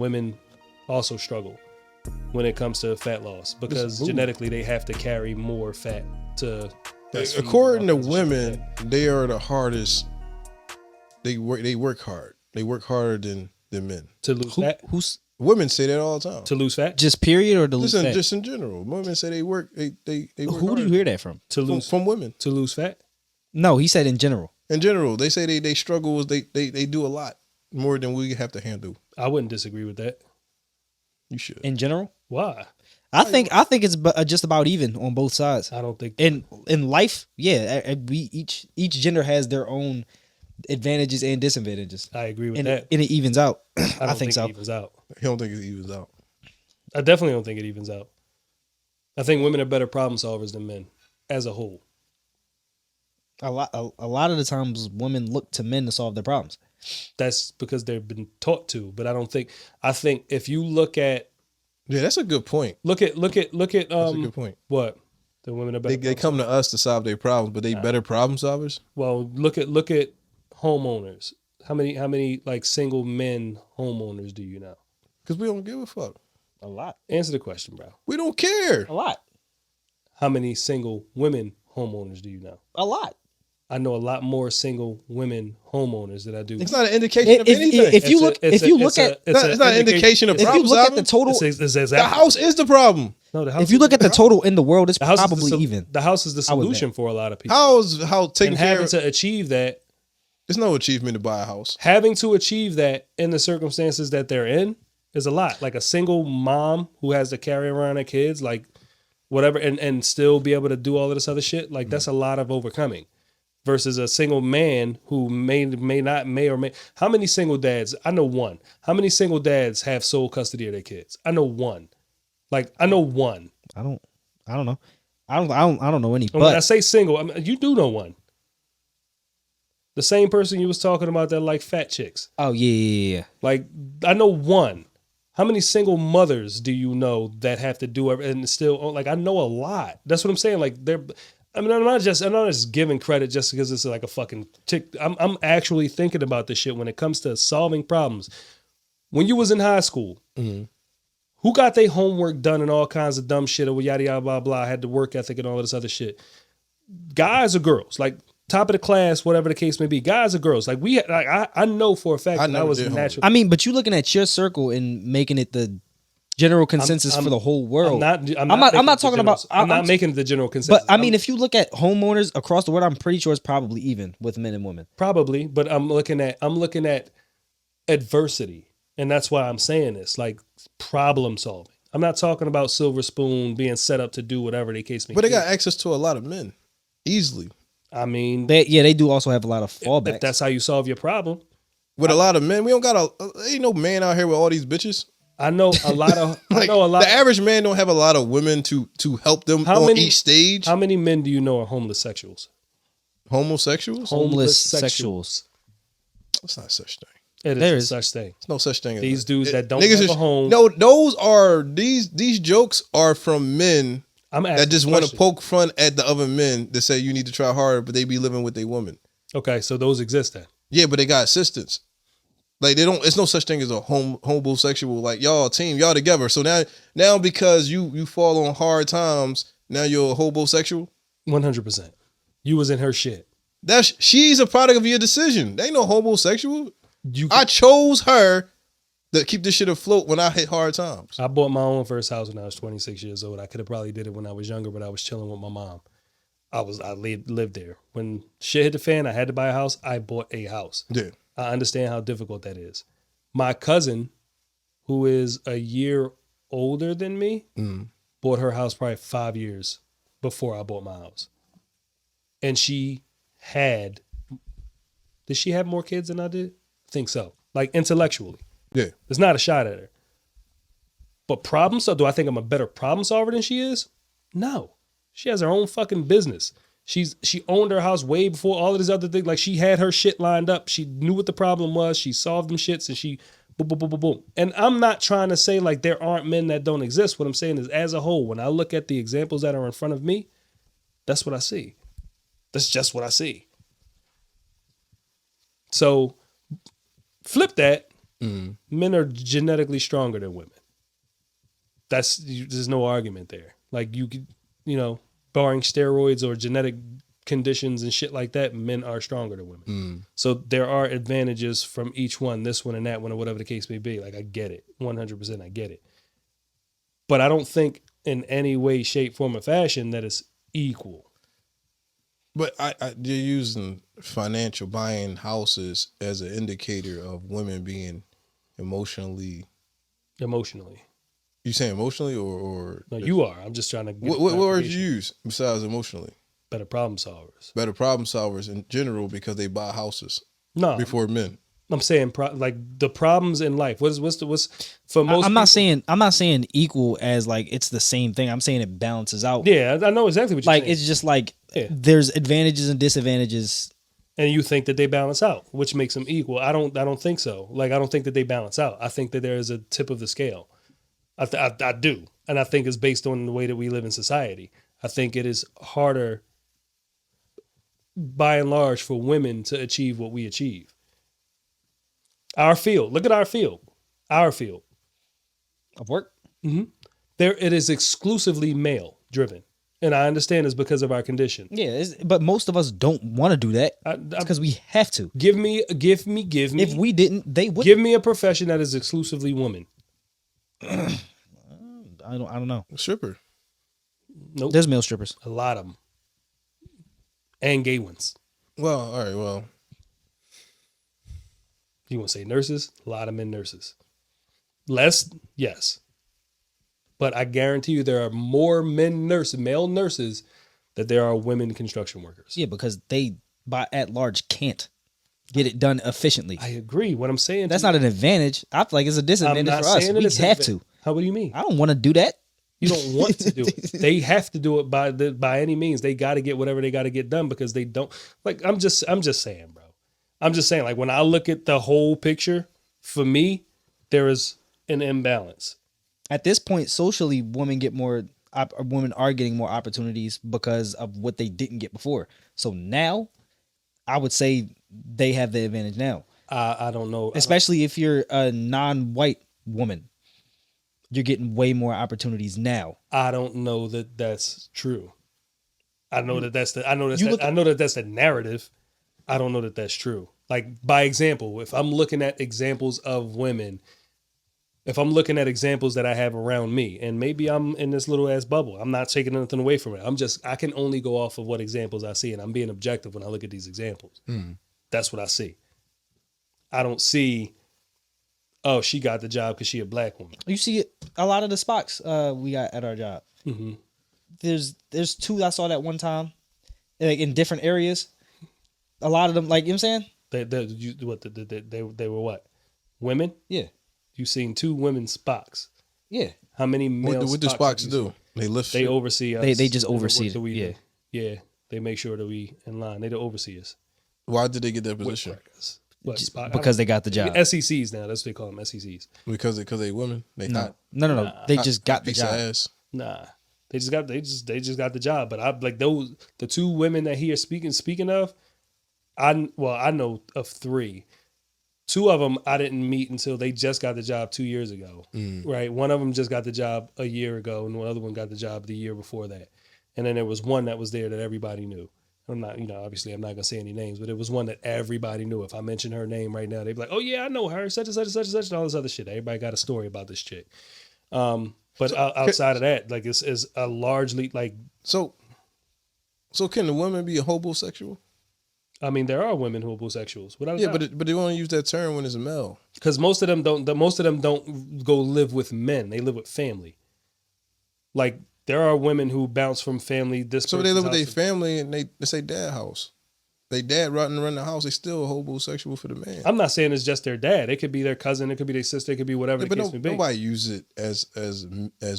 women also struggle when it comes to fat loss because genetically they have to carry more fat to. According to women, they are the hardest. They work hard. They work harder than men. To lose fat? Women say that all the time. To lose fat? Just period or to lose fat? Just in general. Women say they work. They work Who do you hear that from? From women. To lose fat? No, he said in general. In general, they say they struggle. They do a lot more than we have to handle. I wouldn't disagree with that. You should. In general? Why? I think it's just about even on both sides. I don't think in life, yeah, each gender has their own advantages and disadvantages. I agree with that. And it evens out. I don't think so. It evens out. I don't think it evens out. I definitely don't think it evens out. I think women are better problem solvers than men as a whole. A lot of the times women look to men to solve their problems. That's because they've been taught to, but I think if you look at that's a good point. Look at that's a good point. What? The women are better. They come to us to solve their problems, but they better problem solvers? Well, look at homeowners. How many like single men homeowners do you know? Because we don't give a fuck. A lot. Answer the question, bro. We don't care. A lot. How many single women homeowners do you know? A lot. I know a lot more single women homeowners than I do. It's not an indication of anything. If you look at an indication of problem. If you look at the total, the house is the problem. No, the house. If you look at the total in the world, it's probably even. The house is the solution for a lot of people. How taking care having to achieve that. There's no achievement to buy a house. Having to achieve that in the circumstances that they're in is a lot. Like a single mom who has to carry around her kids, like whatever, and still be able to do all of this other shit. Like that's a lot of overcoming. Versus a single man who may not. How many single dads? I know one. How many single dads have sole custody of their kids? I know one. Like I know one. I don't know. I don't know any. But when I say single, I mean, you do know one. The same person you was talking about that like fat chicks. Oh yeah. Like I know one. How many single mothers do you know that have to do it and still like I know a lot. That's what I'm saying. Like they're. I mean, I'm not just giving credit just because it's like a fucking tick. I'm actually thinking about this shit when it comes to solving problems. When you was in high school, who got their homework done and all kinds of dumb shit or yada yada blah blah, had the work ethic and all of this other shit? Guys or girls? Like top of the class, whatever the case may be. Guys or girls? Like I know for a fact that I was natural. I mean, but you looking at your circle and making it the general consensus for the whole world. I'm not talking about. I'm not making the general consensus. But I mean, if you look at homeowners across the world, I'm pretty sure it's probably even with men and women. Probably, but I'm looking at adversity, and that's why I'm saying this, like problem solving. I'm not talking about silver spoon being set up to do whatever the case may be. But they got access to a lot of men easily. I mean, they do also have a lot of fallbacks. If that's how you solve your problem. With a lot of men, we don't got ain't no man out here with all these bitches. I know a lot of. The average man don't have a lot of women to help them on each stage. How many men do you know are homosexuals? Homosexuals? Homeless sexuals. That's not such thing. There is such thing. There's no such thing. These dudes that don't have a home. No, those are these jokes are from men that just want to poke fun at the other men that say you need to try harder, but they be living with their woman. Okay, so those exist then. Yeah, but they got assistants. Like they don't. It's no such thing as a homosexual. Like y'all team, y'all together. So now because you fall on hard times, now you're a homosexual. 100%. You was in her shit. She's a product of your decision. They ain't no homosexual. I chose her to keep this shit afloat when I hit hard times. I bought my own first house when I was 26 years old. I could have probably did it when I was younger, but I was chilling with my mom. I lived there. When shit hit the fan, I had to buy a house. I bought a house. Yeah. I understand how difficult that is. My cousin, who is a year older than me, bought her house probably 5 years before I bought my house. And did she have more kids than I did? I think so. Like intellectually. Yeah. There's not a shot at her. But do I think I'm a better problem solver than she is? No. She has her own fucking business. She owned her house way before all of these other things. Like she had her shit lined up. She knew what the problem was. She solved them shits and she boom, boom, boom, boom, boom. And I'm not trying to say like there aren't men that don't exist. What I'm saying is as a whole, when I look at the examples that are in front of me, that's what I see. That's just what I see. So flip that Men are genetically stronger than women. There's no argument there. Like you could, barring steroids or genetic conditions and shit like that, men are stronger than women. So there are advantages from each one, this one and that one, or whatever the case may be. Like I get it, 100%, I get it. But I don't think in any way, shape, form, or fashion that it's equal. But you're using financial buying houses as an indicator of women being emotionally. You saying emotionally or No, you are. I'm just trying to. What words you use besides emotionally? Better problem solvers. Better problem solvers in general because they buy houses. No, before men. I'm saying like the problems in life. What's for most? I'm not saying equal as like it's the same thing. I'm saying it balances out. Yeah, I know exactly what you're saying. Like it's just like there's advantages and disadvantages. And you think that they balance out, which makes them equal. I don't think so. Like I don't think that they balance out. I think that there is a tip of the scale. I do, and I think it's based on the way that we live in society. I think it is harder, by and large, for women to achieve what we achieve. Our field. Look at our field. Our field Of work. There, it is exclusively male driven, and I understand it's because of our condition. Yeah, but most of us don't want to do that because we have to. Give me. If we didn't, they would. Give me a profession that is exclusively woman. I don't know. Stripper. Nope. There's male strippers. A lot of them, and gay ones. Well, all right. Well, you want to say nurses? A lot of men nurses. Less, yes. But I guarantee you there are more male nurses, than there are women construction workers. Yeah, because they, by at large, can't get it done efficiently. I agree. What I'm saying That's not an advantage. I feel like it's a disadvantage for us. We have to. How? What do you mean? I don't want to do that. You don't want to do it. They have to do it by any means. They got to get whatever they got to get done because they don't. Like I'm just saying, bro. I'm just saying. Like when I look at the whole picture, for me, there is an imbalance. At this point, socially, women are getting more opportunities because of what they didn't get before. So now, I would say they have the advantage now. I don't know. Especially if you're a non-white woman, you're getting way more opportunities now. I don't know that that's true. I know that that's the narrative. I don't know that that's true. Like by example, if I'm looking at examples of women. If I'm looking at examples that I have around me, and maybe I'm in this little ass bubble, I'm not taking anything away from it. I can only go off of what examples I see, and I'm being objective when I look at these examples. That's what I see. I don't see, oh, she got the job because she a black woman. You see a lot of the spots we got at our job. Mm-hmm. There's two I saw that one time, like in different areas. A lot of them, like you know what I'm saying? They were what? Women? Yeah. You seen two women's Spocks. Yeah. How many male what do Spocks do? They lift. They oversee us. They just oversee it. Yeah. Yeah. They make sure that we in line. They the overseers. Why did they get that position? Because they got the job. SECs now. That's what they call them. SECs. Because they women. They No. hot. They just got the job. Ass. Nah. They just got the job. But I like the two women that he is speaking of. I know of three. Two of them I didn't meet until they just got the job 2 years ago, right? One of them just got the job a year ago, and the other one got the job the year before that. And then there was one that was there that everybody knew. I'm not, obviously I'm not gonna say any names, but it was one that everybody knew. If I mention her name right now, they'd be like, "Oh yeah, I know her, such and such and such and such," and all this other shit. Everybody got a story about this chick. But outside of that, like it's a largely like. So can the women be a hobosexual? I mean, there are women who are homosexuals. But they want to use that term when it's a male. Because most of them don't go live with men. They live with family. Like there are women who bounce from family. So they live with their family and they say dad house. They dad running around the house. They still a homosexual for the man. I'm not saying it's just their dad. It could be their cousin. It could be their sister. It could be whatever the case may be. Nobody use it as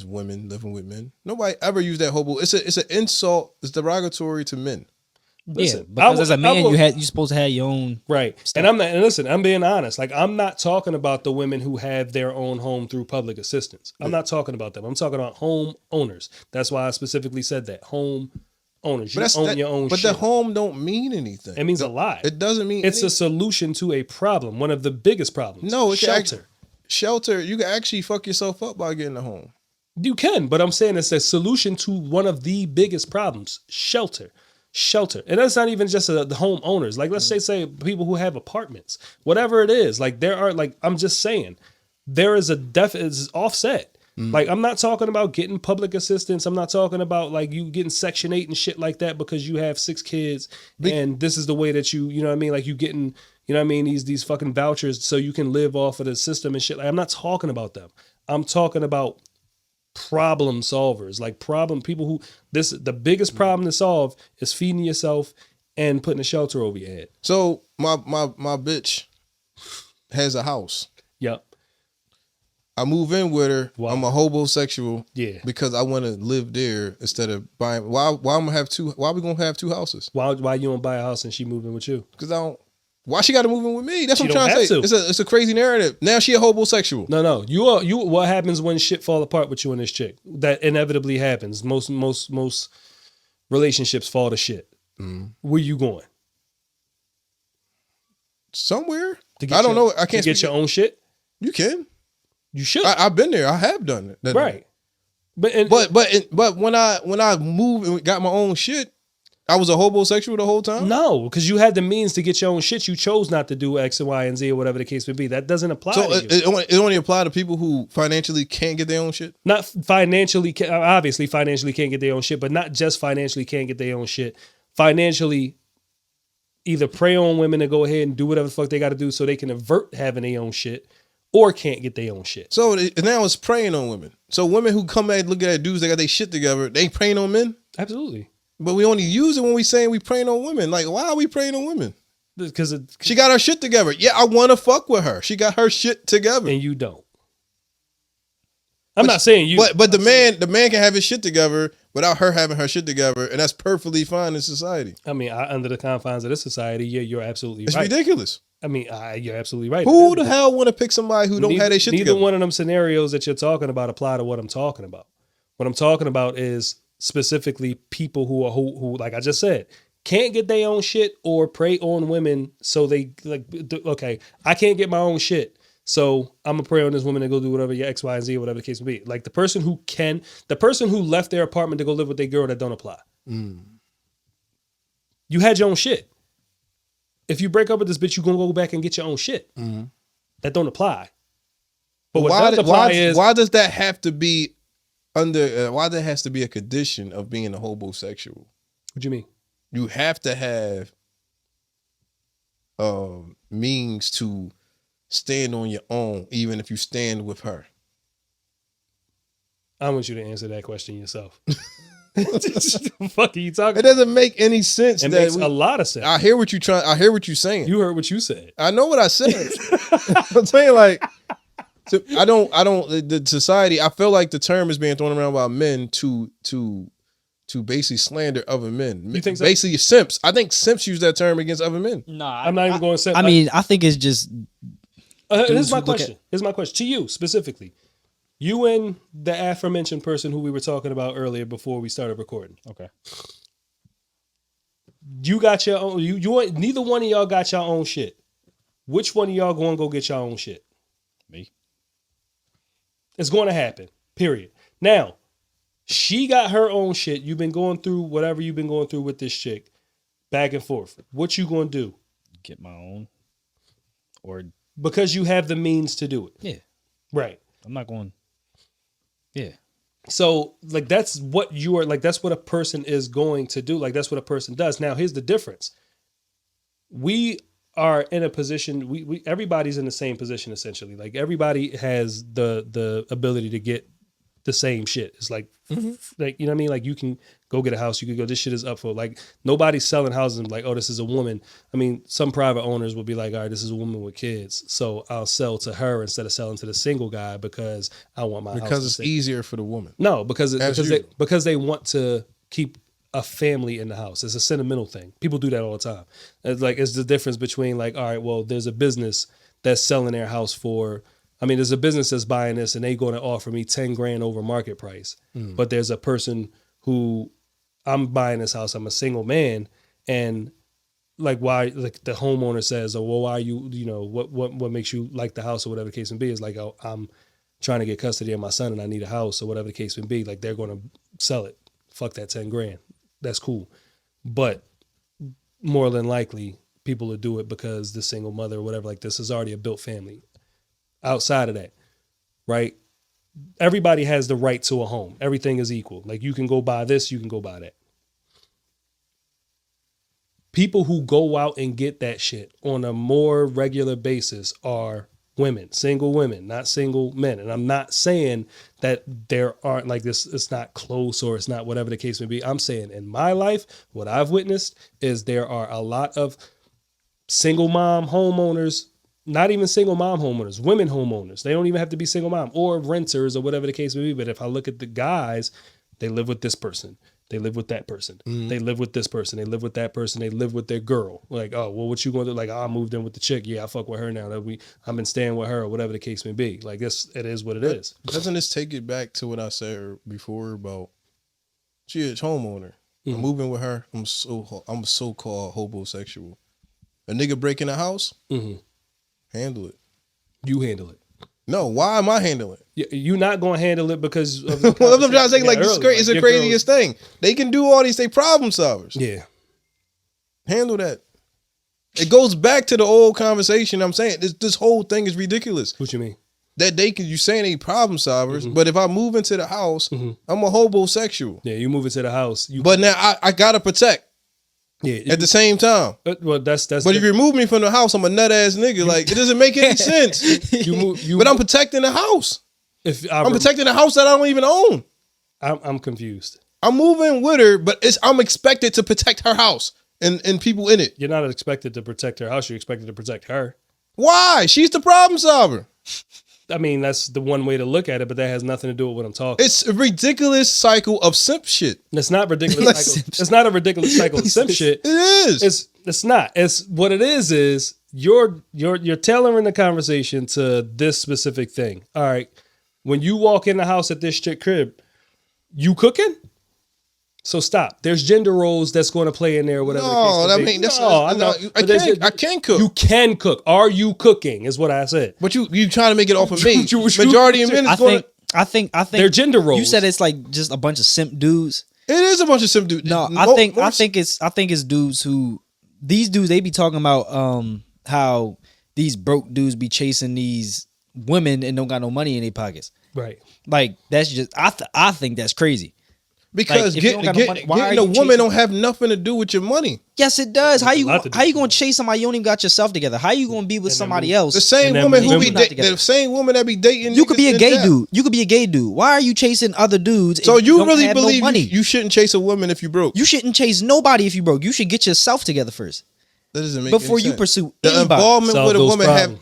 women living with men. Nobody ever use that hobo. It's an insult. It's derogatory to men. Listen, because as a man, you're supposed to have your own right. Stuff. And I'm being honest. Like I'm not talking about the women who have their own home through public assistance. I'm not talking about them. I'm talking about home owners. That's why I specifically said that home owners. You But own your own but shit. the home don't mean anything. It means a lot. It doesn't mean It's a solution to a problem. One of the biggest problems. No, shelter. Shelter. You can actually fuck yourself up by getting a home. You can, but I'm saying it's a solution to one of the biggest problems. Shelter. And that's not even just the homeowners. Like, let's say people who have apartments, whatever it is. Like, there are, like, I'm just saying, there is a it's offset. Like, I'm not talking about getting public assistance. I'm not talking about like you getting Section 8 and shit like that because you have 6 kids and this is the way that you know what I mean? Like, you getting, you know what I mean, these fucking vouchers so you can live off of the system and shit. Like, I'm not talking about them. I'm talking about problem solvers, like people who the biggest problem to solve is feeding yourself and putting a shelter over your head. So my bitch has a house. Yep. I move in with her. Wow. I'm a hobosexual. Yeah. Because I want to live there instead of buying. Why I'm gonna have two? Why are we gonna have 2 houses? Why you don't buy a house and she moving with you? Because I don't. Why she got to move in with me? That's She what I'm don't trying to have say. to. It's a crazy narrative. Now she a hobosexual. No. You what happens when shit fall apart with you and this chick? That inevitably happens. Most relationships fall to shit. Where you going? Somewhere. To get I don't know. I To can't get your own shit. You can. You should. I've been there. I have done it. Right. But when I moved and got my own shit, I was a hobosexual the whole time. no, because you had the means to get your own shit. You chose not to do X and Y and Z or whatever the case may be. That doesn't apply So to you. it only apply to people who financially can't get their own shit. Not financially, obviously financially can't get their own shit, but not just financially can't get their own shit. Financially, either prey on women to go ahead and do whatever the fuck they got to do so they can avert having their own shit, or can't get their own shit. So now it's preying on women. So women who come back look at dudes, they got their shit together. They ain't preying on men. Absolutely. But we only use it when we saying we preying on women. Like, why are we preying on women? Because She got her shit together. Yeah, I want to fuck with her. She got her shit together. and you don't. I'm not saying you. But the man can have his shit together without her having her shit together, and that's perfectly fine in society. I mean, under the confines of this society, yeah, you're absolutely It's right. ridiculous. I mean, you're absolutely right. Who the hell want to pick somebody who don't neither, have their shit neither together? one of them scenarios that you're talking about apply to what I'm talking about. What I'm talking about is specifically people who like I just said, can't get their own shit or prey on women. So they like, okay, I can't get my own shit. So I'm gonna prey on this woman to go do whatever your X, Y, and Z or whatever the case may be. Like the person who left their apartment to go live with their girl, that don't apply. You had your own shit. If you break up with this bitch, you gonna go back and get your own shit. That don't apply. But what does apply is why does that have to be under? Why there has to be a condition of being a hobosexual? What do you mean? You have to have means to stand on your own, even if you stand with her. I want you to answer that question yourself. What the fuck are you talking It about? doesn't make any sense. It makes a lot of sense. I hear what you're saying. You heard what you said. I know what I said. I'm saying like, I don't. The society. I feel like the term is being thrown around by men to basically slander other men. You think so? Basically, simps. I think simps use that term against other men. Nah, I'm not even going to say. I mean, I think it's just here's my who look question. Here's my question to you specifically. You and the aforementioned person who we were talking about earlier before we started recording. okay. You got your own. Neither one of y'all got your own shit. Which one of y'all going to go get your own shit? Me. It's going to happen. Period. Now, she got her own shit. You've been going through whatever you've been going through with this chick, back and forth. What you going to do? Get my own. Or Because you have the means to do it. yeah, Right. I'm not going. Yeah. So, like, that's what you are, like, that's what a person is going to do. Like, that's what a person does. Now, here's the difference. We are in a position, we everybody's in the same position, essentially. Like, everybody has the ability to get the same shit. It's like, like, you know what I mean? Like, you can go get a house. You could go, this shit is up for, like, nobody's selling houses and like, oh, this is a woman. I mean, some private owners will be like, all right, this is a woman with kids. So I'll sell to her instead of selling to the single guy because I want my house. Because to it's stay. easier for the woman. No, because you. because they want to keep a family in the house. It's a sentimental thing. People do that all the time. It's like, it's the difference between like, all right, well, there's a business that's selling their house for, I mean, there's a business that's buying this and they going to offer me 10 grand over market price. But there's a person who I'm buying this house. I'm a single man, and like why like the homeowner says, oh well, why what makes you like the house or whatever the case may be is like, oh, I'm trying to get custody of my son and I need a house or whatever the case may be. Like they're going to sell it. Fuck that 10 grand. That's cool. But more than likely people will do it because the single mother or whatever, like this is already a built family. Outside of that, right? Everybody has the right to a home. Everything is equal. Like you can go buy this, you can go buy that. People who go out and get that shit on a more regular basis are women, single women, not single men. And I'm not saying that there aren't like this, it's not close or it's not whatever the case may be. I'm saying in my life, what I've witnessed is there are a lot of single mom homeowners, not even single mom homeowners, women homeowners. They don't even have to be single mom or renters or whatever the case may be. But if I look at the guys, they live with this person. They live with that person. They live with this person. They live with that person. They live with their girl. Like, oh, well, what you going to do? Like, oh, I moved in with the chick. Yeah, I fuck with her now. I've been staying with her or whatever the case may be. Like, it is what it is. Doesn't this take it back to what I said before about she is homeowner? I'm moving with her. I'm a so-called hobosexual. A nigga break in the house, handle it. You handle it. No, why am I handling it? You're not going to handle it because of Well, I'm trying to say, like, it's the craziest thing. They can do all these, they problem solvers. Yeah. Handle that. It goes back to the old conversation. I'm saying this whole thing is ridiculous. What you mean? That you saying they problem solvers, but if I move into the house, I'm a hobosexual. Yeah, you move into the house. But now I gotta protect. Yeah. At the same time. Well, that's. But if you remove me from the house, I'm a nut ass nigga. Like, it doesn't make any sense. But I'm protecting the house. I'm protecting the house that I don't even own. I'm confused. I'm moving with her, but I'm expected to protect her house and people in it. You're not expected to protect her house. You're expected to protect her. Why? She's the problem solver. I mean, that's the one way to look at it, but that has nothing to do with what I'm talking. It's a ridiculous cycle of simp shit. It's not ridiculous. It's not a ridiculous cycle of simp shit. It is. It's not. It's what it is you're tailoring the conversation to this specific thing. All right. When you walk in the house at this chick crib, you cooking? So stop. There's gender roles that's going to play in there, whatever. No, the case I mean, that's I can cook. You can cook. Are you cooking? Is what I said. But you trying to make it off of me. Majority of men is going. I think they're gender roles. You said it's like just a bunch of simp dudes. It is a bunch of simp dudes. No, I think it's dudes who these dudes they be talking about how these broke dudes be chasing these women and don't got no money in their pockets. Right. Like that's just I think that's crazy. Because getting a woman don't have nothing to do with your money. Yes, it does. How you gonna chase somebody you don't even got yourself together? How you gonna be with somebody else? The same woman who be the same woman that be dating. You could be a gay dude. You could be a gay dude. Why are you chasing other dudes? So you really believe you shouldn't chase a woman if you broke? You shouldn't chase nobody if you broke. You should get yourself together first. That doesn't make before any sense. You pursue the anybody. Involvement with a woman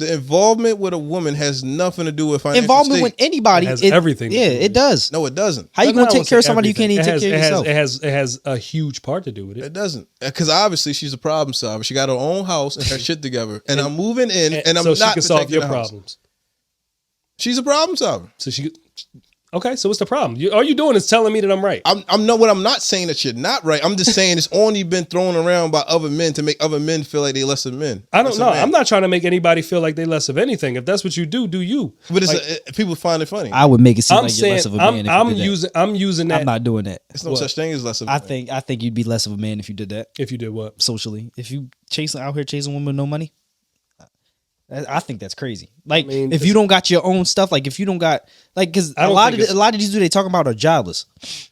the involvement with a woman has nothing to do with financial involvement with anybody. It has everything. Yeah, it does. No, it doesn't. How you gonna take care of somebody you can't even take care of yourself? It has a huge part to do with it. It doesn't, because obviously she's a problem solver. She got her own house and her shit together, and I'm moving in, and I'm so not she can solve your problems. problems. She's a problem solver. So she. Okay, so what's the problem? All you doing is telling me that I'm right. I'm not saying that you're not right. I'm just saying it's only been thrown around by other men to make other men feel like they less of men. I don't know. I'm not trying to make anybody feel like they less of anything. If that's what you do, do you? But people find it funny. I would make it seem like you're less of a man. I'm using that. I'm not doing that. There's no such thing as less of a man. I think you'd be less of a man if you did that. If you did what? Socially. If you out here chasing women with no money. I think that's crazy. Like, if you don't got your own stuff, like if you don't got, like, because a lot of these dudes they talking about are jobless.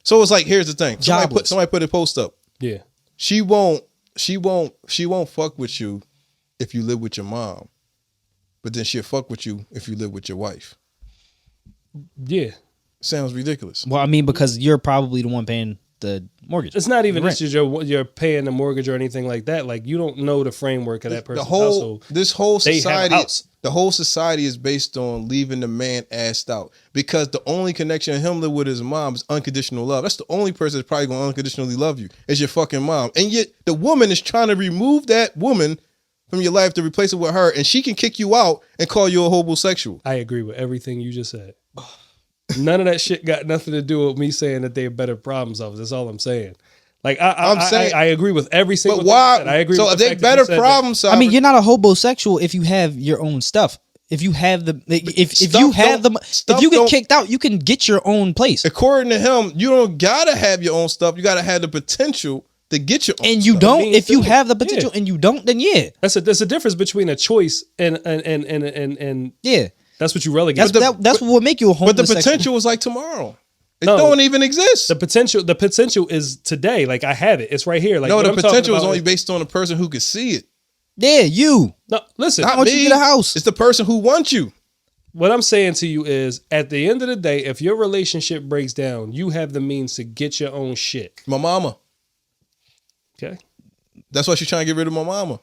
So it's like, here's the thing. Somebody put a post up. Yeah. She won't fuck with you if you live with your mom, but then she'll fuck with you if you live with your wife. Yeah. Sounds ridiculous. Well, I mean, because you're probably the one paying the mortgage. It's not even just you're paying the mortgage or anything like that. Like, you don't know the framework of that person's household. The whole society is based on leaving the man assed out, because the only connection him live with his mom is unconditional love. That's the only person that's probably going to unconditionally love you is your fucking mom. And yet the woman is trying to remove that woman from your life to replace it with her, and she can kick you out and call you a homosexual. I agree with everything you just said. None of that shit got nothing to do with me saying that they're better problem solvers. That's all I'm saying. Like I'm saying, I agree with every single but thing why? you said. I agree. So with are the they fact that you better said that. problem solvers? I mean, you're not a hobosexual if you have your own stuff. If you have the if you have the if you get kicked out, you can get your own place. According to him, you don't gotta have your own stuff. You gotta have the potential to get your own And you stuff. don't. mean, If you too. have the potential and you don't, then yeah, There's a difference between a choice and yeah. that's what you relegate. That's what will make you a But the homosexual. potential is like tomorrow. It No. don't even exist. The potential is today. Like I have it. It's right here. Like No, what the I'm talking potential is about only based on the person who can see it. Yeah, you. No, listen. Not once you me. get a house. It's the person who wants you. What I'm saying to you is, at the end of the day, if your relationship breaks down, you have the means to get your own shit. My mama. Okay, That's why she's trying to get rid of my mama.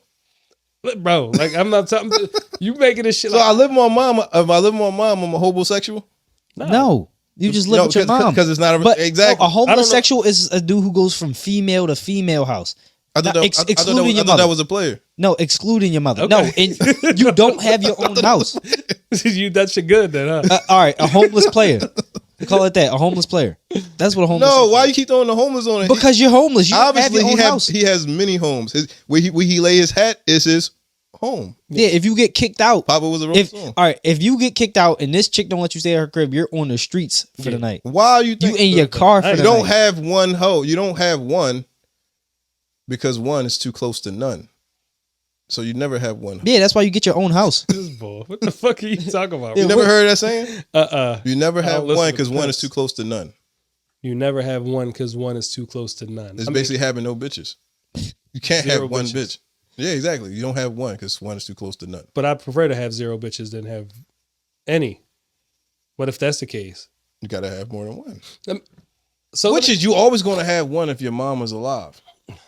Look, bro. Like I'm not talking. You making this shit. So Like, I live with my mama. If I live with my mom, I'm a homosexual. No, you just live with your mom. Because it's not a, But exactly. a homosexual is a dude who goes from female to female house. I thought, Not that, ex- I thought that excluding was, your I thought that mother. was a player. No, excluding your mother. Okay. No, and you don't have your own house. you that shit good then, huh? All right, a homeless player. We call it that. A homeless player. That's what a homeless. No, why you keep throwing the homeless on it? Because you're homeless. You don't have Obviously, your own house. he has many homes. Where he lay his hat is his home. Yeah, if you get kicked out, Papa was a Rolling Stone. all right, if you get kicked out and this chick don't let you stay at her crib, you're on the streets for the night. Why you You think in your car for you the don't night. have one hoe? You don't have one because one is too close to none. So you never have one. Yeah, that's why you get your own house. This boy. What the fuck are you talking about? You never heard that saying? You never I have don't listen one to because one is Prince. too close to none. You never have one because one is too close to none. It's basically having no bitches. You can't Zero have one bitches. bitch. Yeah, exactly. You don't have one because one is too close to none. But I prefer to have zero bitches than have any. What if that's the case? You gotta have more than one. So Which is you always gonna have one if your mom is alive.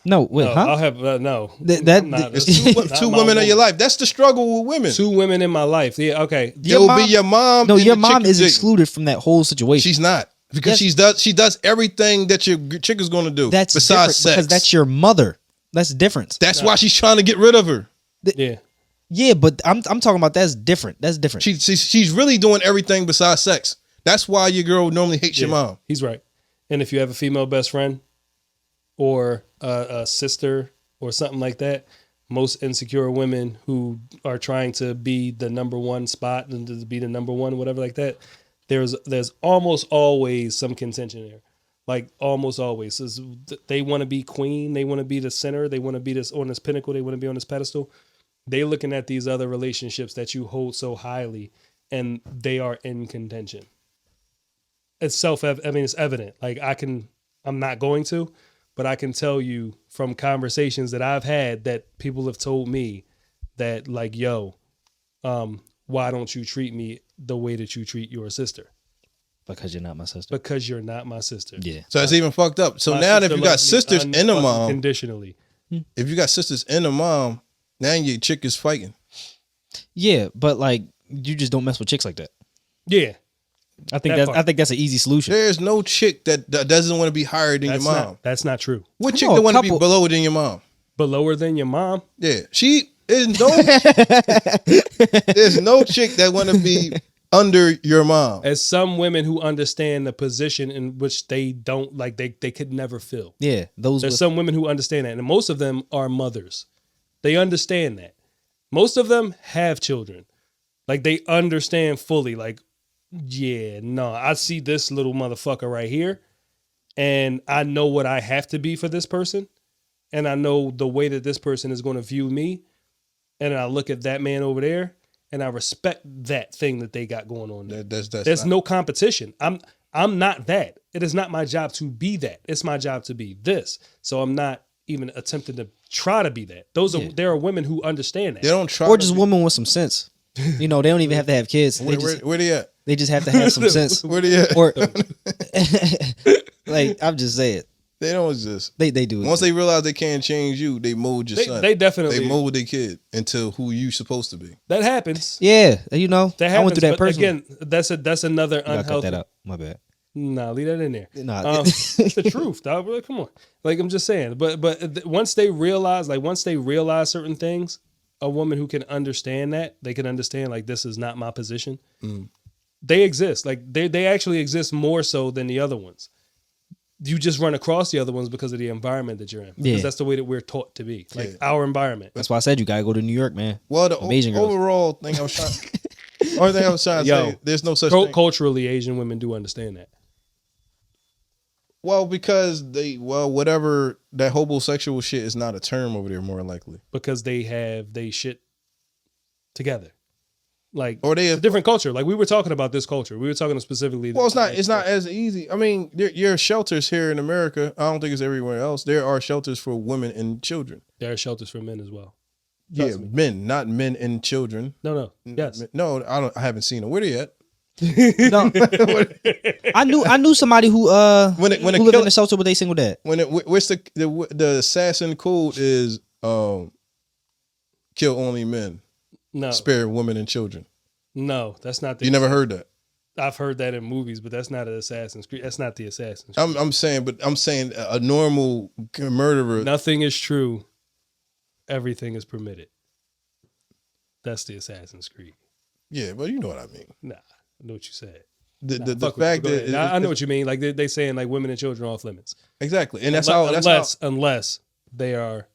No, wait, no, huh? I'll have no. That- I'm not- It's not two my women in your woman. life. That's the struggle with women. Two women in my life. Yeah, okay. It will be your mom. No, and your the mom chick is you- excluded from that whole situation. She's not because Yes. she does everything that your chick is gonna do. That's besides different sex. because that's your mother. That's different. That's why she's trying to get rid of her. Yeah. Yeah, but I'm talking about that's different. That's different. She's really doing everything besides sex. That's why your girl normally hates your Yeah, mom. He's right. And if you have a female best friend or a sister or something like that, most insecure women who are trying to be the number one spot and to be the number one, whatever like that, there's almost always some contention there. Like almost always. They want to be queen. They want to be the center. They want to be this on this pinnacle. They want to be on this pedestal. They're looking at these other relationships that you hold so highly and they are in contention. It's it's evident. Like I'm not going to, but I can tell you from conversations that I've had that people have told me that like, yo, why don't you treat me the way that you treat your sister? Because you're not my sister. Because you're not my sister. Yeah. So it's even fucked up. So My now sister if you got loves me sisters and a mom, unconditionally. if you got sisters and a mom, now your chick is fighting. Yeah, but like you just don't mess with chicks like that. Yeah. I think That that's part. I think that's an easy solution. There's no chick that doesn't want to be higher than your mom. That's not true. What Come chick on, that want to be couple- below than your mom? But lower than your mom. Yeah, she is no. There's no chick that want to be under your mom. As some women who understand the position in which they don't like, they could never fill. Yeah, those. There's With, some women who understand that, and most of them are mothers. They understand that. Most of them have children. Like they understand fully. Like, yeah, no, I see this little motherfucker right here, and I know what I have to be for this person, and I know the way that this person is going to view me, and I look at that man over there, and I respect that thing that they got going on there. There's no competition. I'm not that. It is not my job to be that. It's my job to be this. So I'm not even attempting to try to be that. There are women who understand that. They don't try. or just women with some sense. You know, they don't even have to have kids. Where they at? They just have to have some sense. Where they at? Or like I'm just saying, They don't exist. they do. Once they realize they can't change you, they mold your son. They definitely They mold their kid into who you supposed to be. that happens. Yeah, you know, That I happens. went through that but personally. again, that's another I gotta cut unhealthy. that out. My bad. Nah, leave that in there. Nah. It's the truth, dog. Like, come on. Like I'm just saying. But once they realize certain things, a woman who can understand that, they can understand like this is not my position. They exist. Like they actually exist more so than the other ones. You just run across the other ones because of the environment that you're in. Because that's the way that we're taught to be. Like our environment. That's why I said you gotta go to New York, man. Well, the Asian girls. overall thing I was trying, only thing I was trying to say, there's no such thing. Culturally, Asian women do understand that. Well, because whatever that hobosexual shit is not a term over there, more likely. Because they shit together. Like, or they it's a different culture. Like we were talking about this culture. We were talking specifically. Well, it's not as easy. I mean, there are shelters here in America. I don't think it's everywhere else. There are shelters for women and children. There are shelters for men as well. Trust me. Men, not men and children. No. Yes. No, I haven't seen them. Where they at? No. I knew somebody who who lived in a shelter with a single dad. What's the assassin code is kill only men. No. Spare women and children. No, that's not. You never heard that? I've heard that in movies, but that's not an Assassin's Creed. That's not the Assassin's Creed. I'm saying a normal murderer. Nothing is true. Everything is permitted. That's the Assassin's Creed. Yeah, but you know what I mean. Nah, I know what you said. The fact that I know what you mean. Like they saying like women and children are off limits. Exactly, and unless they are.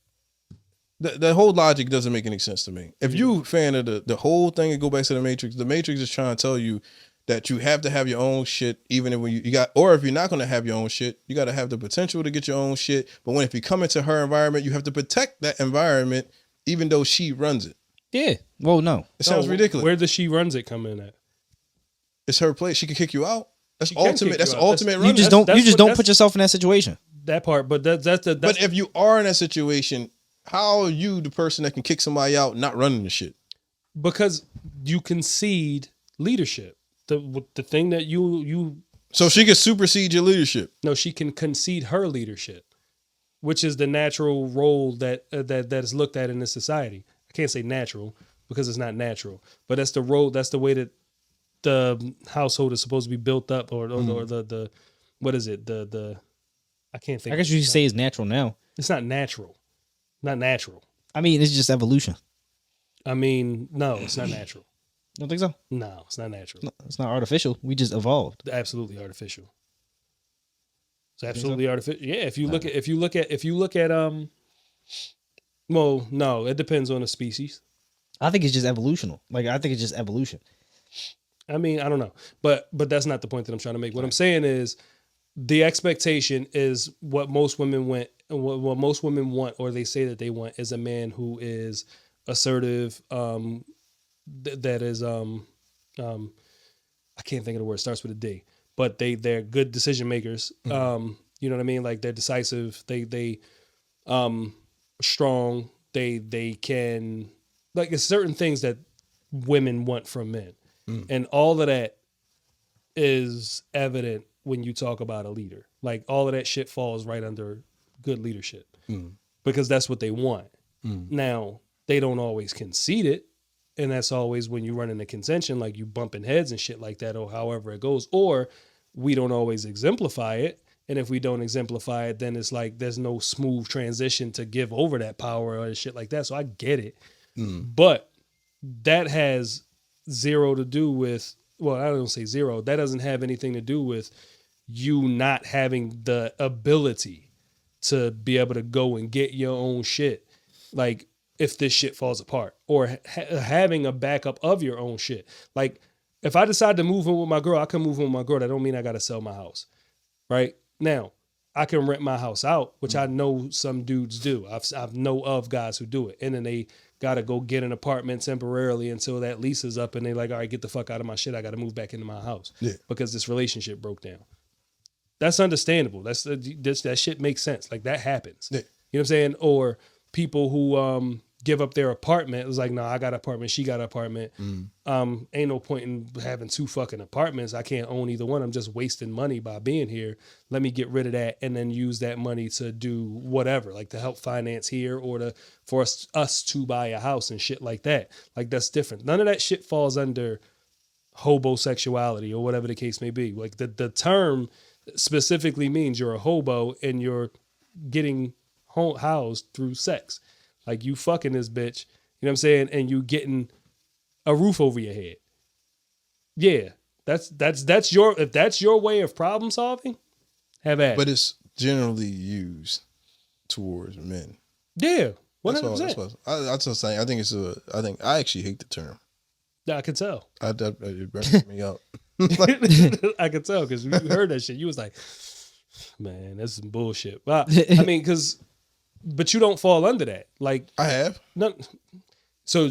The whole logic doesn't make any sense to me. If you fan of the whole thing and go back to the Matrix is trying to tell you that you have to have your own shit, even if you got, or if you're not going to have your own shit, you got to have the potential to get your own shit. But if you come into her environment, you have to protect that environment, even though she runs it. Yeah. Well, no. It sounds ridiculous. Where does she runs it come in at? It's her place. She can kick you out. That's ultimate. That's ultimate. You just don't put yourself in that situation. That part, but that's But if you are in that situation, how are you the person that can kick somebody out not running the shit? Because you concede leadership. The thing that you so she can supersede your leadership. No, she can concede her leadership, which is the natural role that is looked at in this society. I can't say natural because it's not natural, but that's the role. That's the way that the household is supposed to be built up, or the what is it? The I can't think. I guess you should say it's natural now. It's not natural. Not natural. I mean, it's just evolution. I mean, no, it's not natural. You don't think so? No, it's not natural. No, it's not artificial. We just evolved. Absolutely artificial. It's absolutely artificial. Yeah, if you look at well, no, it depends on the species. I think it's just evolutional. Like I think it's just evolution. I mean, I don't know. But that's not the point that I'm trying to make. What I'm saying is the expectation is what most women want, or they say that they want, is a man who is assertive, that is I can't think of the word, starts with a D, but they're good decision makers. Mm-hmm. You know what I mean? Like they're decisive, they strong, they can, like, it's certain things that women want from men. And all of that is evident when you talk about a leader. Like all of that shit falls right under good leadership because that's what they want. Now, they don't always concede it. And that's always when you run into contention, like you bumping heads and shit like that, or however it goes. Or we don't always exemplify it. And if we don't exemplify it, then it's like there's no smooth transition to give over that power or shit like that. So I get it. But that has zero to do with, well, I don't say zero. That doesn't have anything to do with you not having the ability to be able to go and get your own shit. Like if this shit falls apart, or having a backup of your own shit. Like if I decide to move in with my girl, I can move in with my girl. That don't mean I got to sell my house. Right now, I can rent my house out, which I know some dudes do. I've know of guys who do it. And then they got to go get an apartment temporarily until that lease is up. And they like, all right, get the fuck out of my shit. I got to move back into my house because this relationship broke down. That's understandable. That shit makes sense. Like that happens. You know what I'm saying? Or people who give up their apartment. It was like, no, I got an apartment. She got an apartment. Ain't no point in having two fucking apartments. I can't own either one. I'm just wasting money by being here. Let me get rid of that and then use that money to do whatever, like to help finance here or for us to buy a house and shit like that. Like that's different. None of that shit falls under hobosexuality or whatever the case may be. Like the term specifically means you're a hobo and you're getting housed through sex. Like you fucking this bitch, you know what I'm saying? And you getting a roof over your head. Yeah, That's your if that's your way of problem solving, have at it. But it's generally used towards men. Yeah, That's 100%. all. That's what I'm saying. I think I actually hate the term. Yeah, I could tell. It messes me up. I could tell because you heard that shit. You was like, man, that's some bullshit. But, I mean, but you don't fall under that. Like I have. no, so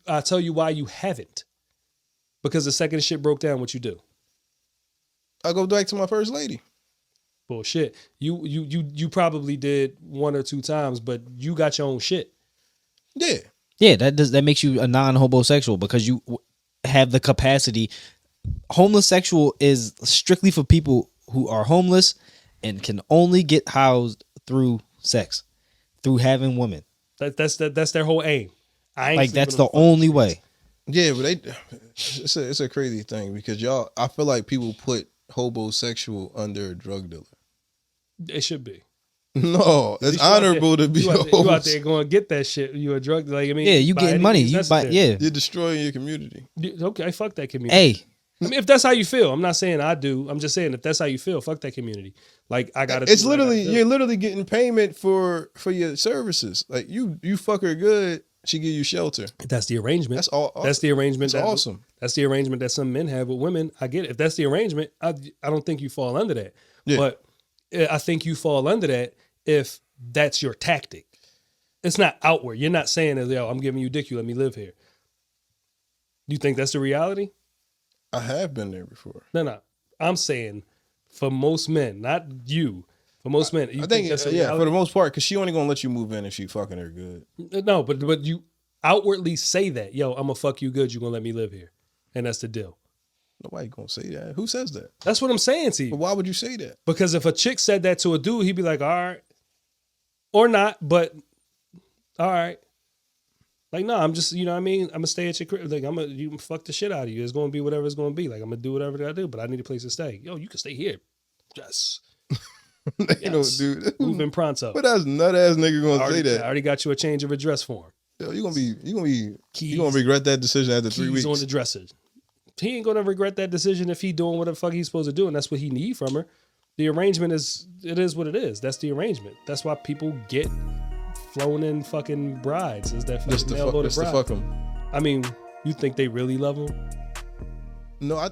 I tell you why you haven't. Because the second shit broke down, what you do? I go back to my first lady. Bullshit. You probably did 1 or 2 times, but you got your own shit. Yeah. Yeah, that makes you a non-homosexual because you have the capacity. Homosexual is strictly for people who are homeless and can only get housed through sex, through having women. That's their whole aim. I ain't Like that's sleeping the on only way. Yeah, but it's a crazy thing because I feel like people put hobosexual under a drug dealer. It should be. No, it's honorable to be you out there going to get that shit. You a drug like I mean. Yeah, you by getting any money. means You buy. necessary. Yeah. You're destroying your community. Okay, fuck that community. Hey, I mean, if that's how you feel, I'm not saying I do. I'm just saying if that's how you feel, fuck that community. Like I gotta. It's literally you're literally getting payment for your services. Like you fuck her good, she give you shelter. That's the arrangement. That's all. That's the arrangement. That's awesome. That's the arrangement that some men have with women. I get it. If that's the arrangement, I don't think you fall under that. Yeah. But I think you fall under that if that's your tactic. It's not outward. You're not saying, yo, I'm giving you dick, you let me live here. You think that's the reality? I have been there before. No. I'm saying for most men, not you. For most men, you I think that's the for reality? the most part, because she only gonna let you move in if she fucking her good. No, but you outwardly say that, yo, I'm gonna fuck you good, you gonna let me live here. And that's the deal. Nobody gonna say that. Who says that? That's what I'm saying to you. But why would you say that? Because if a chick said that to a dude, he'd be like, all right. Or not, but all right. Like, no, I'm just, you know what I mean? I'm going to stay at your crib. Like, you fuck the shit out of you. It's going to be whatever it's going to be. Like, I'm going to do whatever I do, but I need a place to stay. Yo, you can stay here. Yes. You know, dude. Moving pronto. But that's nut ass nigga gonna say that. I already got you a change of address form. Yo, you gonna regret that decision after 3 weeks. On the dresser. He ain't going to regret that decision if he doing what the fuck he's supposed to do, and that's what he need from her. The arrangement is what it is. That's the arrangement. That's why people get flown in fucking brides. Is that fucking male voted bride? Just to fuck them. I mean, you think they really love him? No, I